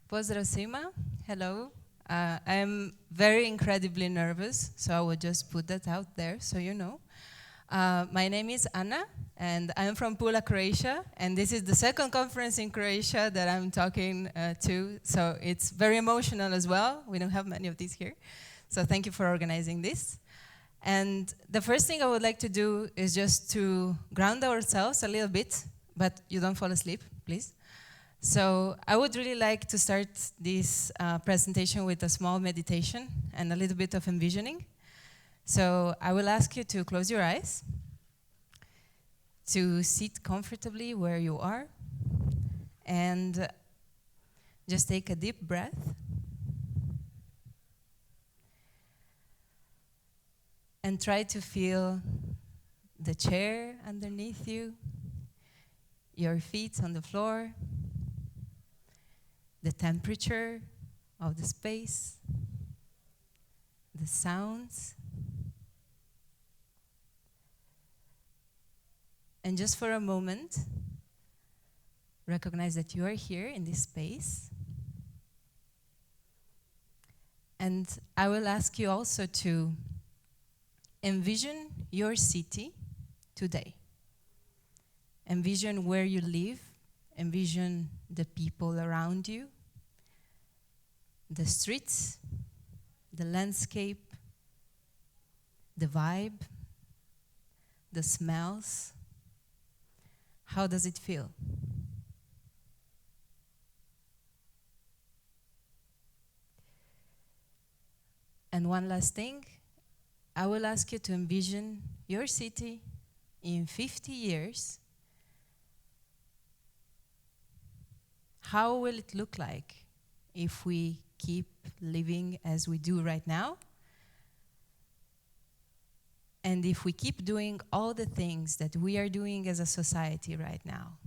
Pozdrav svima. Hello. I'm very incredibly nervous, so I will just put that out there so you know. My name is Anna, and I'm from Pula, Croatia, and this is the second conference in Croatia that I'm talking to, so it's very emotional as well. We don't have many of these here, so thank you for organizing this. And the first thing I would like to do is just to ground ourselves a little bit, but you don't fall asleep, please. So I would really like to start this presentation with a small meditation and a little bit of envisioning. So I will ask you to close your eyes, to sit comfortably where you are, and just take a deep breath. And try to feel the chair underneath you, your feet on the floor, the temperature of the space, the sounds. And just for a moment, recognize that you are here in this space. And I will ask you also to envision your city today. Envision where you live, envision the people around you, the streets, the landscape, the vibe, the smells. How does it feel? And one last thing, I will ask you to envision your city in 50 years. How will it look like if we keep living as we do right now? And if we keep doing all the things that we are doing as a society right now?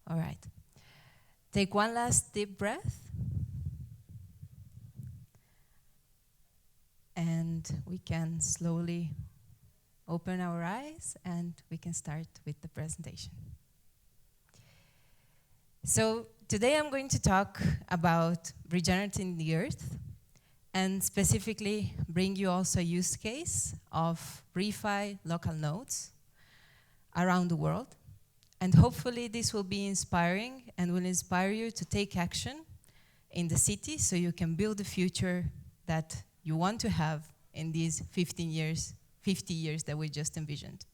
All right. Take one last deep breath. And we can slowly open our eyes and we can start with the presentation. So today I'm going to talk about regenerating the earth and specifically bring you also a use case of ReFi Local Nodes around the world. And hopefully this will be inspiring and will inspire you to take action in the city so you can build the future that you want to have in these 50 years that we just envisioned.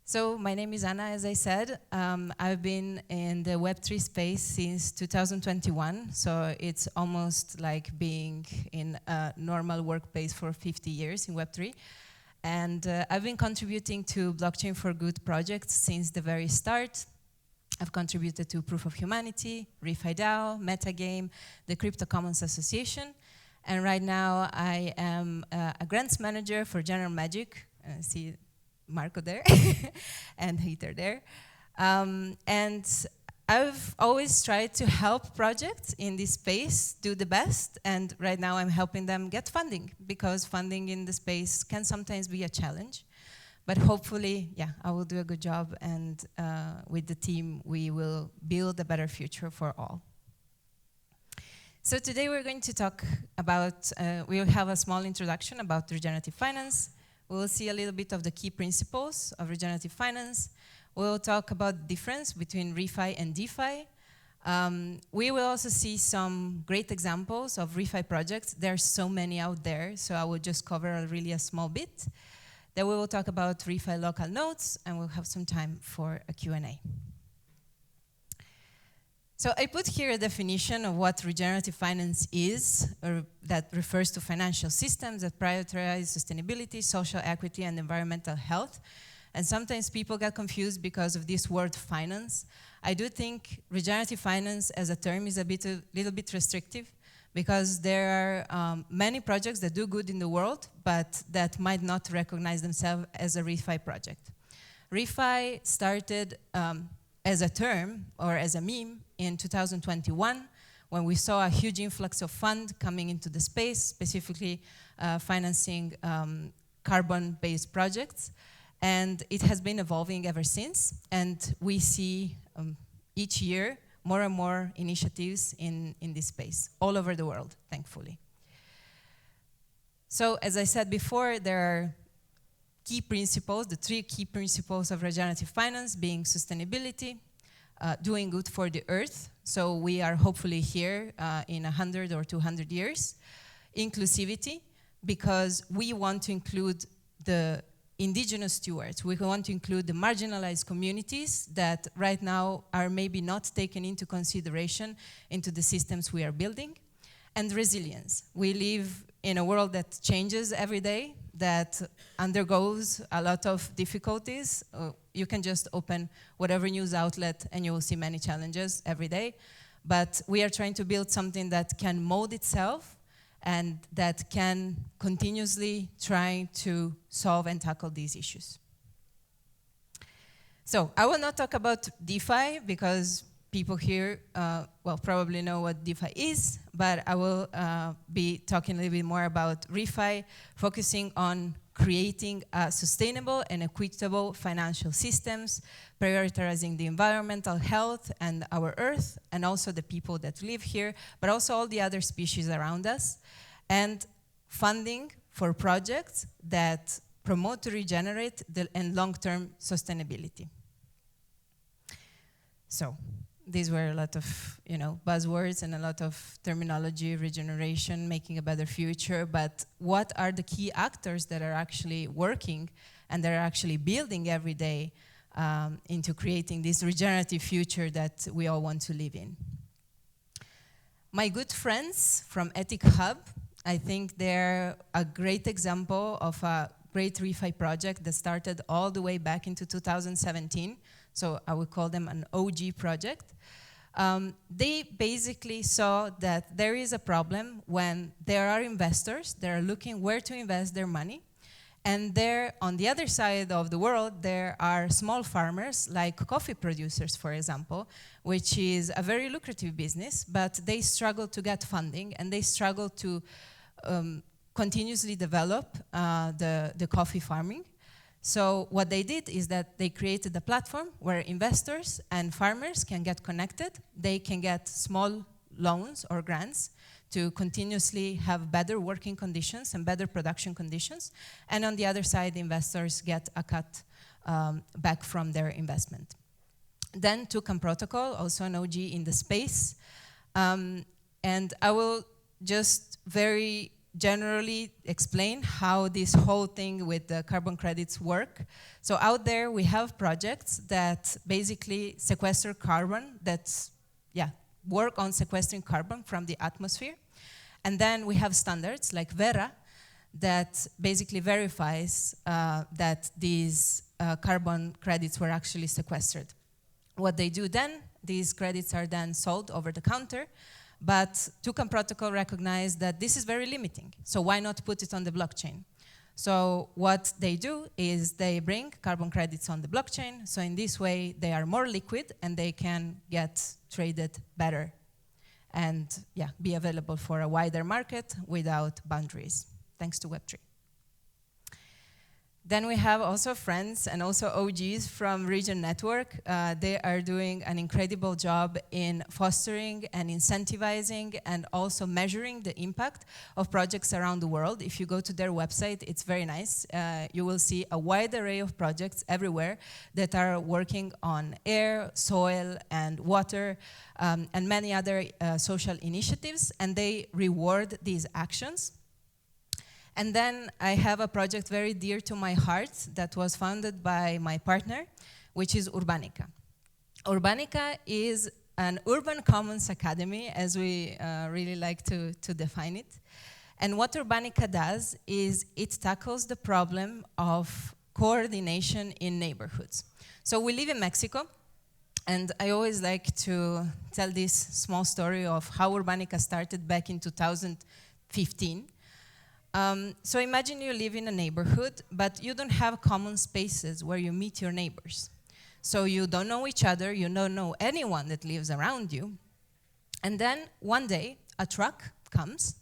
So my name is Anna, as I said. I've been in the Web3 space since 2021, so it's almost like being in a normal workplace for 50 years in Web3. And I've been contributing to Blockchain for Good projects since the very start. I've contributed to Proof of Humanity, ReFi DAO, Metagame, the Crypto Commons Association. And right now I am a grants manager for General Magic. See Marco there and Heather there. And I've always tried to help projects in this space do the best, and right now I'm helping them get funding, because funding in the space can sometimes be a challenge. But hopefully, yeah, I will do a good job, and with the team, we will build a better future for all. So today we're going to talk about, we'll have a small introduction about regenerative finance. We'll see a little bit of the key principles of regenerative finance. We'll talk about the difference between ReFi and DeFi. We will also see some great examples of ReFi projects. There are so many out there, so I will just cover really a small bit. Then we will talk about ReFi Local Nodes, and we'll have some time for a Q&A. So I put here a definition of what regenerative finance is, or that refers to financial systems that prioritize sustainability, social equity, and environmental health. And sometimes people get confused because of this word finance. I do think regenerative finance as a term is a little bit restrictive, because there are many projects that do good in the world, but that might not recognize themselves as a ReFi project. ReFi started as a term or as a meme in 2021, when we saw a huge influx of funds coming into the space, specifically financing carbon-based projects. And it has been evolving ever since. And we see each year more and more initiatives in this space, all over the world, thankfully. So as I said before, there are key principles, the 3 key principles of regenerative finance being sustainability, doing good for the earth, so we are hopefully here in 100 or 200 years, inclusivity, because we want to include the indigenous stewards, we want to include the marginalized communities that right now are maybe not taken into consideration into the systems we are building, and resilience. We live in a world that changes every day, that undergoes a lot of difficulties. You can just open whatever news outlet and you will see many challenges every day. But we are trying to build something that can mold itself and that can continuously try to solve and tackle these issues. So I will not talk about DeFi because people here, well, probably know what DeFi is, but I will be talking a little bit more about ReFi, focusing on creating sustainable and equitable financial systems, prioritizing the environmental health and our earth, and also the people that live here, but also all the other species around us, and funding for projects that promote to regenerate and long-term sustainability. So, these were a lot of, buzzwords and a lot of terminology, regeneration, making a better future, but what are the key actors that are actually working and that are actually building every day into creating this regenerative future that we all want to live in? My good friends from Ethic Hub, I think they're a great example of a great ReFi project that started all the way back into 2017. So I would call them an OG project. They basically saw that there is a problem when there are investors that are looking where to invest their money. And there, on the other side of the world, there are small farmers, like coffee producers, for example, which is a very lucrative business, but they struggle to get funding, and they struggle to continuously develop the coffee farming. So what they did is that they created a platform where investors and farmers can get connected. They can get small loans or grants to continuously have better working conditions and better production conditions. And on the other side, investors get a cut back from their investment. Then Toucan Protocol, also an OG in the space. And I will just very generally explain how this whole thing with the carbon credits work. So out there we have projects that basically sequester carbon, work on sequestering carbon from the atmosphere. And then we have standards like Vera that basically verifies that these carbon credits were actually sequestered. What they do then, these credits are then sold over the counter. But Toucan Protocol recognized that this is very limiting, so why not put it on the blockchain? So what they do is they bring carbon credits on the blockchain, so in this way they are more liquid and they can get traded better and be available for a wider market without boundaries, thanks to Web3. Then we have also friends and also OGs from Regen Network. They are doing an incredible job in fostering and incentivizing and also measuring the impact of projects around the world. If you go to their website, it's very nice. You will see a wide array of projects everywhere that are working on air, soil, and water, and many other social initiatives, and they reward these actions. And then I have a project very dear to my heart that was founded by my partner, which is Urbanica. Urbanica is an urban commons academy, as we really like to define it. And what Urbanica does is it tackles the problem of coordination in neighborhoods. So we live in Mexico, and I always like to tell this small story of how Urbanica started back in 2015. So imagine you live in a neighborhood, but you don't have common spaces where you meet your neighbors. So you don't know each other, you don't know anyone that lives around you. And then one day, a truck comes,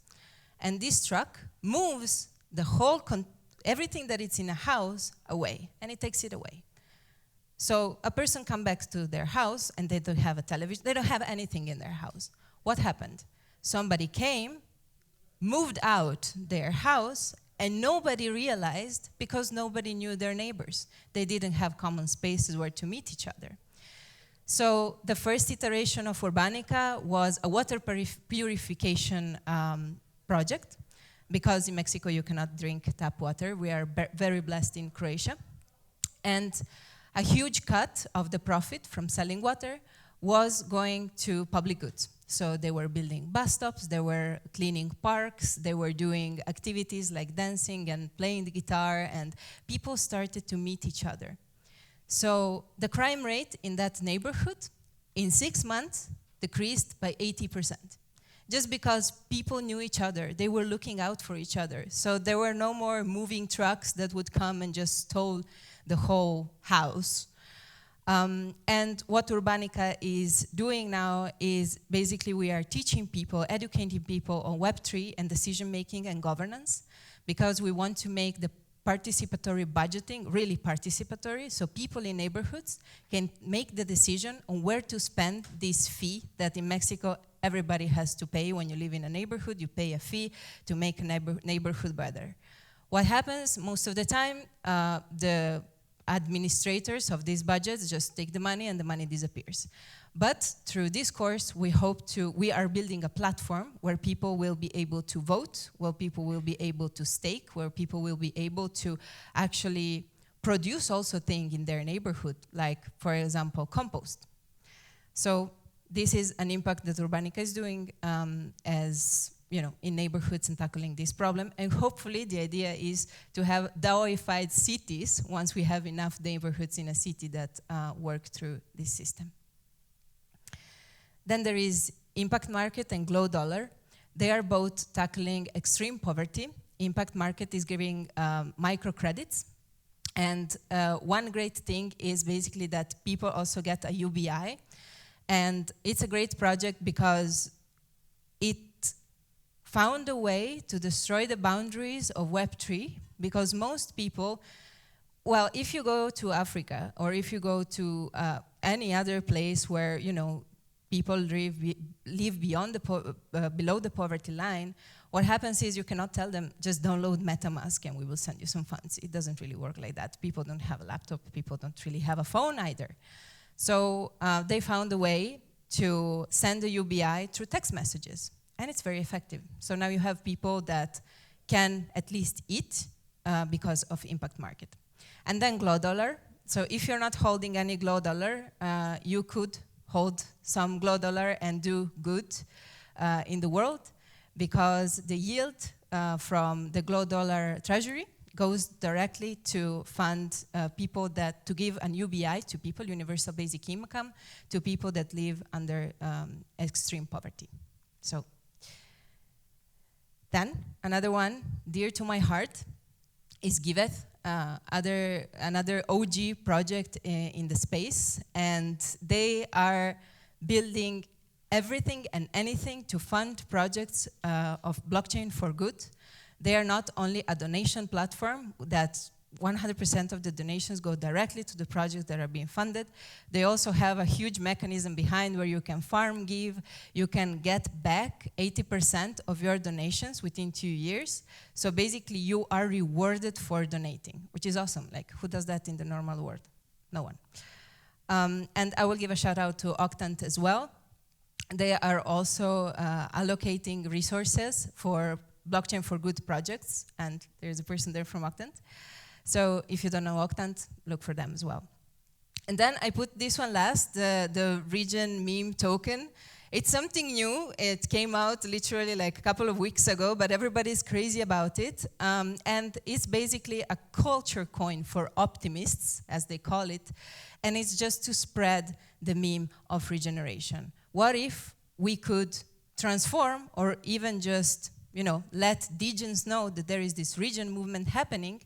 and this truck moves the whole everything that it's in a house away, and it takes it away. So a person comes back to their house and they don't have a television, they don't have anything in their house. What happened? Somebody came, moved out their house, and nobody realized because nobody knew their neighbors. They didn't have common spaces where to meet each other. So the first iteration of Urbanica was a water purification project, because in Mexico you cannot drink tap water. We are very blessed in Croatia. And a huge cut of the profit from selling water was going to public goods. So they were building bus stops, they were cleaning parks, they were doing activities like dancing and playing the guitar, and people started to meet each other. So the crime rate in that neighborhood in 6 months decreased by 80%. Just because people knew each other, they were looking out for each other. So there were no more moving trucks that would come and just stole the whole house. And what Urbanica is doing now is basically we are teaching people, educating people on Web3 and decision-making and governance, because we want to make the participatory budgeting really participatory, so people in neighborhoods can make the decision on where to spend this fee that in Mexico everybody has to pay. When you live in a neighborhood, you pay a fee to make a neighborhood better. What happens most of the time, the administrators of these budgets just take the money and the money disappears. But through this course, we are building a platform where people will be able to vote, where people will be able to stake, where people will be able to actually produce also things in their neighborhood, like, for example, compost. So this is an impact that Urbanica is doing in neighborhoods and tackling this problem. And hopefully the idea is to have DAOified cities once we have enough neighborhoods in a city that work through this system. Then there is Impact Market and Glow Dollar. They are both tackling extreme poverty. Impact Market is giving microcredits. And one great thing is basically that people also get a UBI. And it's a great project because it found a way to destroy the boundaries of Web3, because most people, well, if you go to Africa or if you go to any other place where, people live beyond below the poverty line, what happens is you cannot tell them, just download MetaMask and we will send you some funds. It doesn't really work like that. People don't have a laptop, people don't really have a phone either. So they found a way to send a UBI through text messages, and it's very effective. So now you have people that can at least eat because of Impact Market. And then Glow Dollar. So if you're not holding any Glow Dollar, you could hold some Glow Dollar and do good in the world, because the yield from the Glow Dollar treasury goes directly to fund people to give an UBI to people, universal basic income, to people that live under extreme poverty. So then another one dear to my heart is Giveth. Another OG project in the space, and they are building everything and anything to fund projects of blockchain for good. They are not only a donation platform that 100% of the donations go directly to the projects that are being funded. They also have a huge mechanism behind where you can farm give, you can get back 80% of your donations within 2 years. So basically you are rewarded for donating, which is awesome. Like, who does that in the normal world? No one. And I will give a shout out to Octant as well. They are also allocating resources for blockchain for good projects, and there's a person there from Octant. So if you don't know Octant, look for them as well. And then I put this one last, the Regen meme token. It's something new. It came out literally like a couple of weeks ago, but everybody's crazy about it. And it's basically a culture coin for optimists, as they call it. And it's just to spread the meme of regeneration. What if we could transform, or even just, let degens know that there is this regen movement happening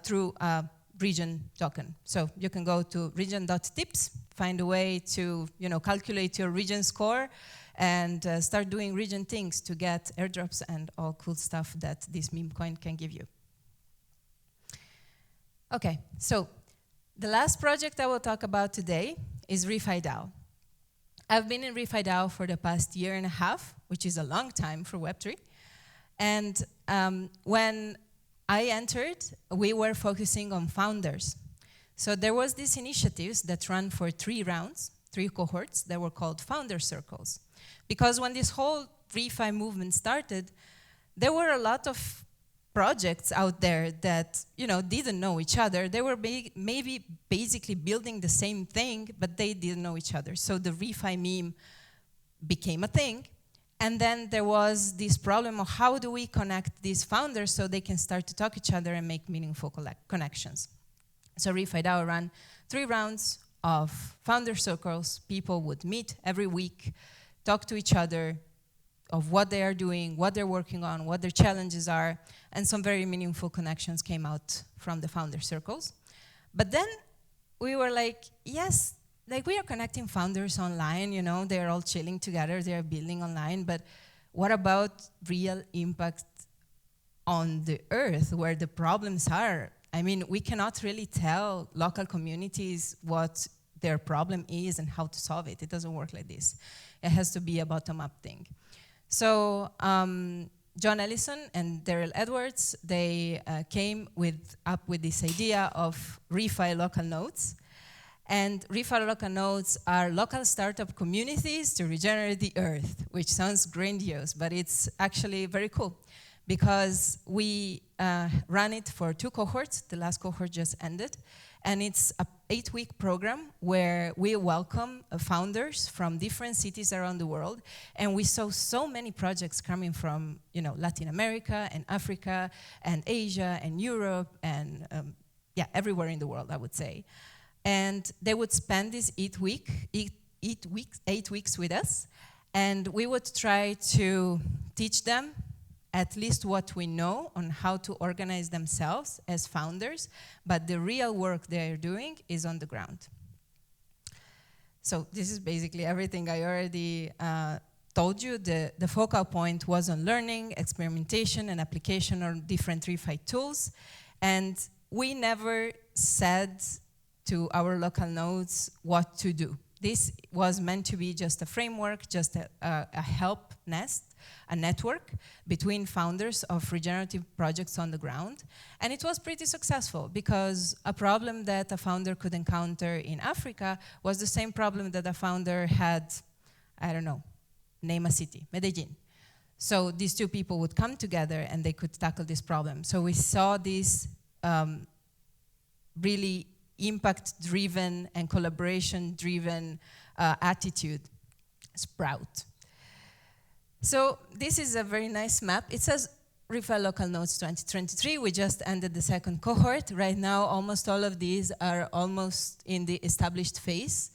through a regen token. So you can go to regen.tips, find a way to calculate your regen score, and start doing regen things to get airdrops and all cool stuff that this meme coin can give you. Okay, so the last project I will talk about today is ReFi DAO. I've been in ReFi DAO for the past year and a half, which is a long time for Web3. And when I entered, we were focusing on founders. So there was these initiatives that ran for 3 rounds, 3 cohorts that were called founder circles. Because when this whole ReFi movement started, there were a lot of projects out there that didn't know each other. They were maybe basically building the same thing, but they didn't know each other. So the ReFi meme became a thing. And then there was this problem of how do we connect these founders so they can start to talk each other and make meaningful connections. So ReFi DAO ran 3 rounds of founder circles. People would meet every week, talk to each other, of what they are doing, what they're working on, what their challenges are, and some very meaningful connections came out from the founder circles. But then we were like, yes, like we are connecting founders online, they're all chilling together, they're building online, but what about real impact on the earth where the problems are? I mean, we cannot really tell local communities what their problem is and how to solve it. It doesn't work like this. It has to be a bottom-up thing. So John Ellison and Daryl Edwards, they came up with this idea of ReFi Local Nodes. And ReFi Local Nodes are local startup communities to regenerate the earth, which sounds grandiose, but it's actually very cool because we ran it for 2 cohorts. The last cohort just ended. And it's an 8-week program where we welcome founders from different cities around the world. And we saw so many projects coming from Latin America and Africa and Asia and Europe and everywhere in the world, I would say. And they would spend this 8 weeks with us. And we would try to teach them at least what we know on how to organize themselves as founders, but the real work they're doing is on the ground. So this is basically everything I already told you. The focal point was on learning, experimentation, and application on different ReFi tools. And we never said to our local nodes what to do. This was meant to be just a framework, just a help nest, a network between founders of regenerative projects on the ground. And it was pretty successful because a problem that a founder could encounter in Africa was the same problem that a founder had, I don't know, name a city, Medellin. So these 2 people would come together and they could tackle this problem. So we saw this really impact-driven and collaboration-driven attitude sprout. So this is a very nice map. It says ReFi Local Nodes 2023. We just ended the 2nd cohort. Right now, almost all of these are almost in the established phase.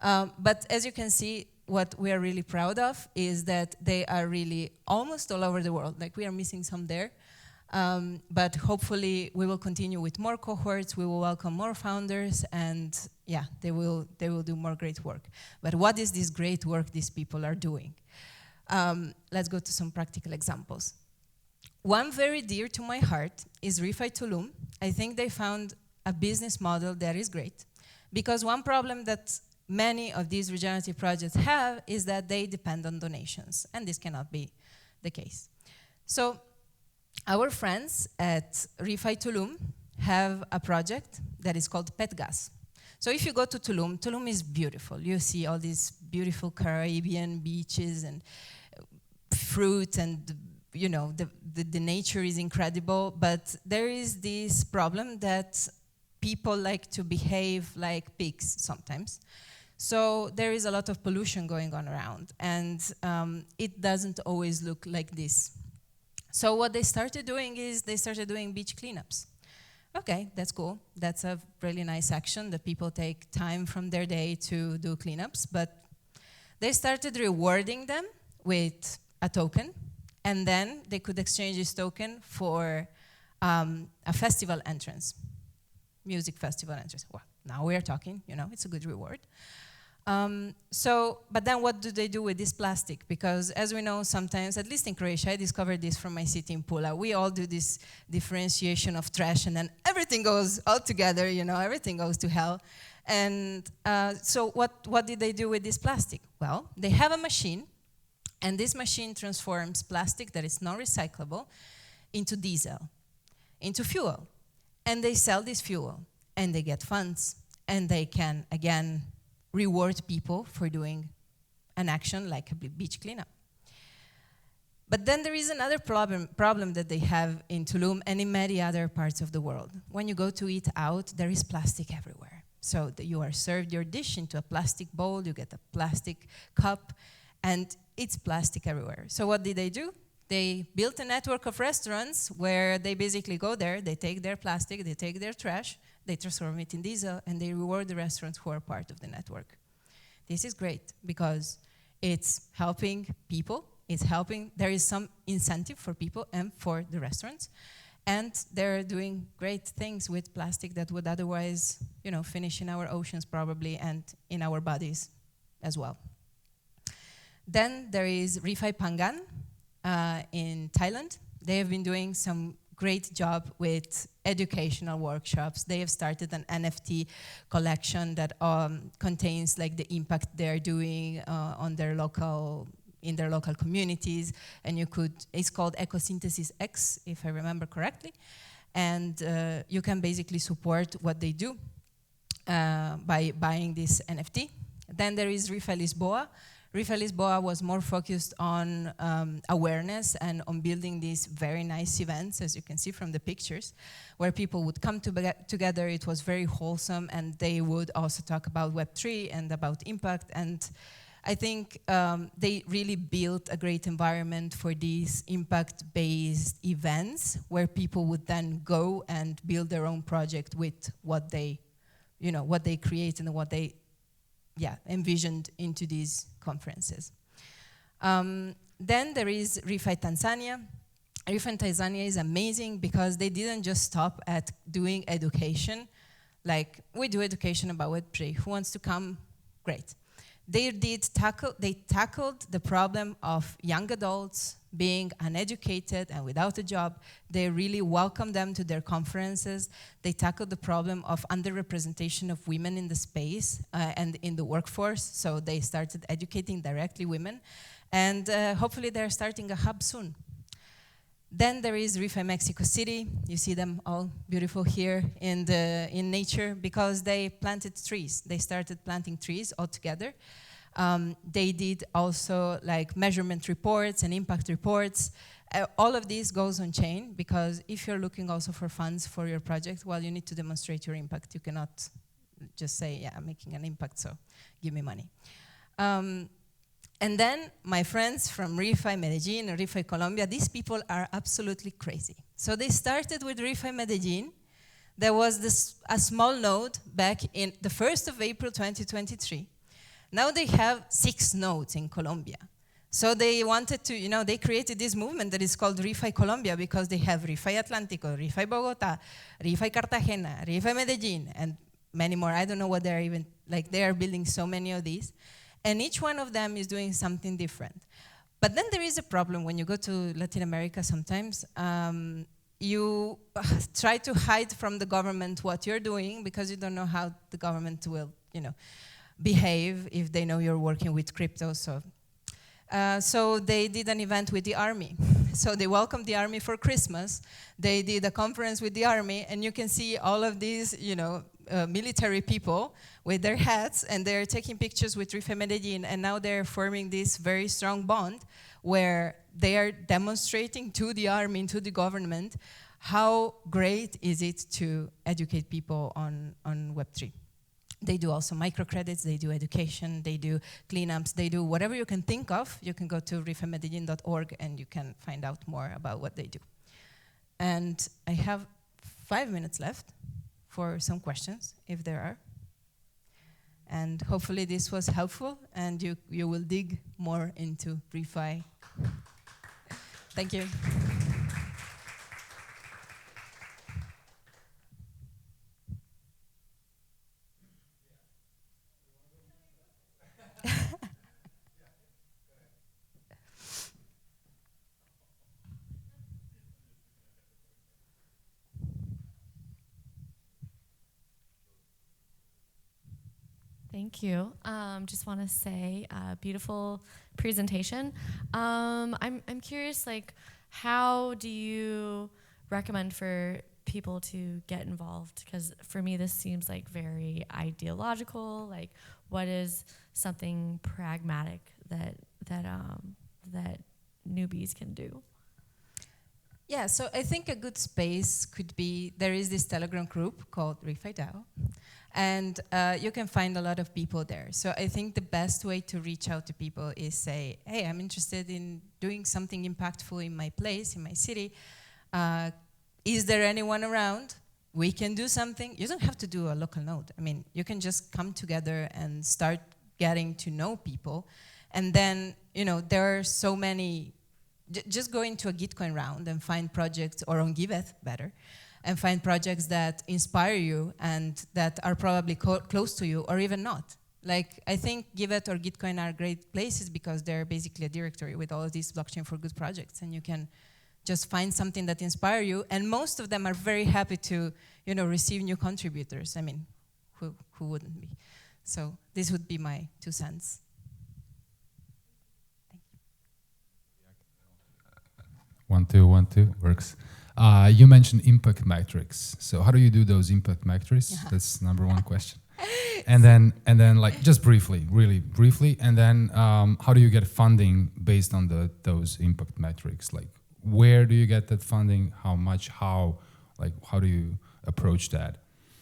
But as you can see, what we are really proud of is that they are really almost all over the world. Like we are missing some there. But hopefully we will continue with more cohorts, we will welcome more founders, and yeah, they will do more great work. But what is this great work these people are doing? Let's go to some practical examples. One very dear to my heart is ReFi Tulum. I think they found a business model that is great, because one problem that many of these regenerative projects have is that they depend on donations, and this cannot be the case. So our friends at ReFi Tulum have a project that is called Pet Gas. So if you go to Tulum, Tulum is beautiful. You see all these beautiful Caribbean beaches and fruit, and the nature is incredible, but there is this problem that people like to behave like pigs sometimes. So there is a lot of pollution going on around, and it doesn't always look like this. So what they started doing is they started doing beach cleanups. Okay, that's cool. That's a really nice action that people take time from their day to do cleanups, but they started rewarding them with a token, and then they could exchange this token for a festival entrance, music festival entrance. Well, now we are talking, it's a good reward. But then what do they do with this plastic? Because as we know, sometimes, at least in Croatia, I discovered this from my city in Pula, we all do this differentiation of trash and then everything goes all together, you know, everything goes to hell. And so what did they do with this plastic? Well, they have a machine, and this machine transforms plastic that is non-recyclable into diesel, into fuel. And they sell this fuel, and they get funds, and they can, again, reward people for doing an action like a beach cleanup. But then there is another problem that they have in Tulum and in many other parts of the world. When you go to eat out, there is plastic everywhere. So you are served your dish into a plastic bowl, you get a plastic cup, and it's plastic everywhere. So what did they do? They built a network of restaurants where they basically go there, they take their plastic, they take their trash, they transform it in diesel, and they reward the restaurants who are part of the network. This is great because it's helping people, there is some incentive for people and for the restaurants, and they're doing great things with plastic that would otherwise, you know, finish in our oceans probably and in our bodies as well. Then there is ReFi Pangan in Thailand. They have been doing some great job with educational workshops. They have started an NFT collection that contains like the impact they're doing on their local, in their local communities, and it's called Ecosynthesis X, if I remember correctly, and you can basically support what they do by buying this NFT. Then there is ReFi Lisboa. ReFi Lisboa was more focused on awareness and on building these very nice events, as you can see from the pictures, where people would come together. It was very wholesome, and they would also talk about Web3 and about impact. And I think they really built a great environment for these impact-based events, where people would then go and build their own project with what they, you know, what they create and what they envisioned into these conferences. Then there is ReFi Tanzania. ReFi Tanzania is amazing because they didn't just stop at doing education. Like, we do education about Web3. Who wants to come? Great. They tackled the problem of young adults being uneducated and without a job. They really welcomed them to their conferences. They tackled the problem of underrepresentation of women in the space and in the workforce. So they started educating directly women. And hopefully they're starting a hub soon. Then there is ReFi Mexico City. You see them all beautiful here in nature because they planted trees. They started planting trees all together. They did also like measurement reports and impact reports. All of this goes on chain because if you're looking also for funds for your project, well, you need to demonstrate your impact. You cannot just say, yeah, I'm making an impact, so give me money. And then my friends from ReFi Medellin and ReFi Colombia, these people are absolutely crazy. So they started with ReFi Medellin. There was a small node back in the 1st of April 2023. Now they have 6 nodes in Colombia. So they wanted to, you know, they created this movement that is called ReFi Colombia because they have ReFi Atlántico, ReFi Bogotá, ReFi Cartagena, ReFi Medellin, and many more. I don't know what they're even, like they are building so many of these. And each one of them is doing something different. But then there is a problem when you go to Latin America sometimes. You try to hide from the government what you're doing because you don't know how the government will, you know, behave if they know you're working with crypto. So they did an event with the army. So they welcomed the army for Christmas. They did a conference with the army, and you can see all of these, you know, military people with their hats, and they're taking pictures with ReFi Medellin, and now they're forming this very strong bond where they are demonstrating to the army and to the government how great is it to educate people on Web3. They do also microcredits, they do education, they do cleanups, they do whatever you can think of. You can go to refimedellin.org and you can find out more about what they do. And I have 5 minutes left for some questions, if there are. And hopefully this was helpful and you will dig more into ReFi. Thank you. Thank you. Just want to say, beautiful presentation. I'm curious, like, how do you recommend for people to get involved? Because for me, this seems like very ideological. Like, what is something pragmatic that newbies can do? Yeah, so I think a good space could be, there is this Telegram group called ReFi DAO, and you can find a lot of people there. So I think the best way to reach out to people is say, hey, I'm interested in doing something impactful in my place, in my city. Is there anyone around? We can do something. You don't have to do a local node. I mean, you can just come together and start getting to know people. And then, you know, there are so many. Just go into a Gitcoin round and find projects, or on Giveth, better, and find projects that inspire you and that are probably close to you, or even not. Like, I think Giveth or Gitcoin are great places because they're basically a directory with all of these blockchain for good projects, and you can just find something that inspires you, and most of them are very happy to, you know, receive new contributors. I mean, who wouldn't be? So this would be my 2 cents. One, two, works. You mentioned impact metrics. So how do you do those impact metrics? Yeah. That's #1 question. And then like just briefly, really briefly, and then how do you get funding based on those impact metrics? Like, where do you get that funding? How much? How do you approach that?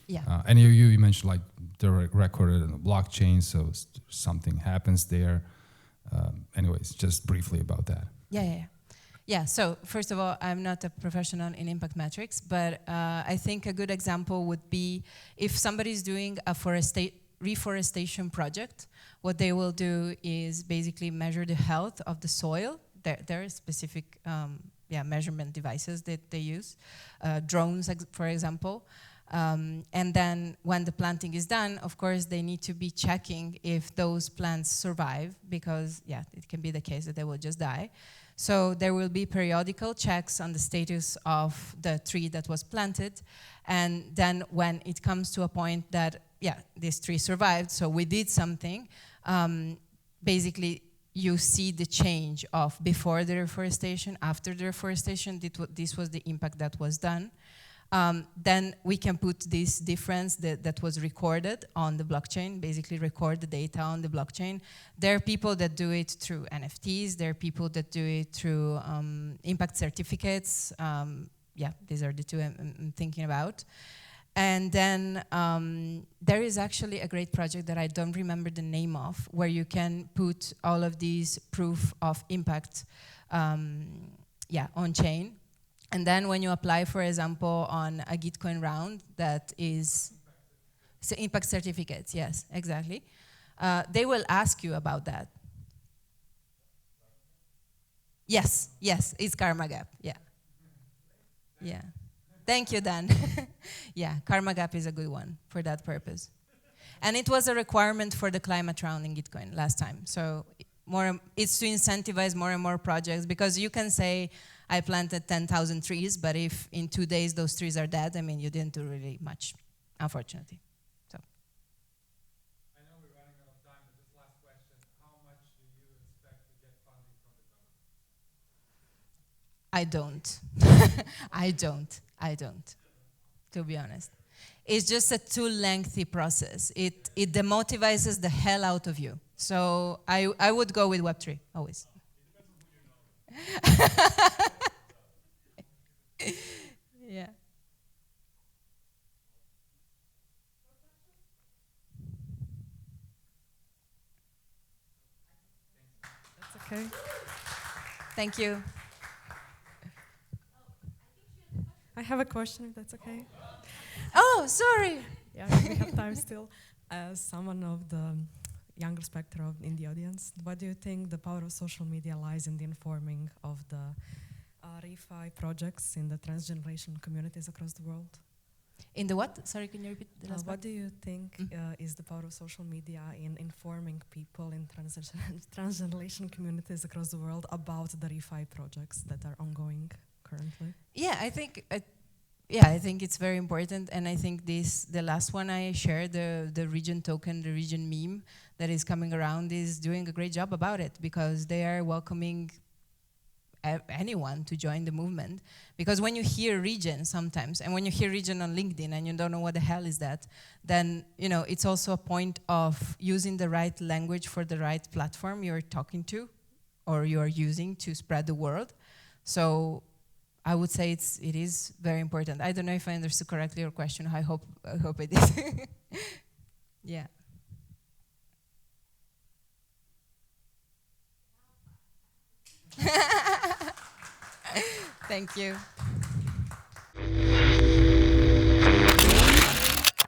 Yeah. And you mentioned like they're recorded in the blockchain, so something happens there. Anyways, just briefly about that. Yeah, so first of all, I'm not a professional in impact metrics, but I think a good example would be if somebody's doing a reforestation project, what they will do is basically measure the health of the soil. There are specific measurement devices that they use, drones, for example. And then when the planting is done, of course, they need to be checking if those plants survive, because it can be the case that they will just die. So there will be periodical checks on the status of the tree that was planted. And then when it comes to a point that, this tree survived, so we did something, basically you see the change of before the reforestation, after the reforestation, this was the impact that was done. Then we can put this difference that was recorded on the blockchain, basically record the data on the blockchain. There are people that do it through NFTs. There are people that do it through impact certificates. These are the two I'm thinking about. And then there is actually a great project that I don't remember the name of, where you can put all of these proof of impact on chain. And then when you apply, for example, on a Gitcoin round, that is impact certificates, yes, exactly. They will ask you about that. Yes, it's Karma Gap, yeah. Thank you, Dan. Karma Gap is a good one for that purpose. And it was a requirement for the climate round in Gitcoin last time. So it's to incentivize more and more projects, because you can say, I planted 10,000 trees, but if in 2 days those trees are dead, I mean, you didn't do really much, unfortunately. So. I know we're running out of time, but just last question. How much do you expect to get funding from the government? I don't, to be honest. It's just a too lengthy process. It demotivates the hell out of you. So I would go with Web3, always. Yeah. That's okay. Thank you. I have a question, if that's okay. Oh, sorry. Yeah, we have time still. As someone of the younger spectrum in the audience, what do you think the power of social media lies in the informing of the ReFi projects in the transgeneration communities across the world? In the what? Sorry, can you repeat the last part? What do you think is the power of social media in informing people in transgeneration communities across the world about the ReFi projects that are ongoing currently? Yeah, I think yeah, I think it's very important, and I think the last one I shared, the region token, the region meme that is coming around, is doing a great job about it, because they are welcoming anyone to join the movement. Because when you hear region sometimes, and when you hear region on LinkedIn and you don't know what the hell is that, then it's also a point of using the right language for the right platform you're talking to or you're using to spread the word. So I would say it is very important. I don't know if I understood correctly your question. I hope I did. Yeah. Thank you.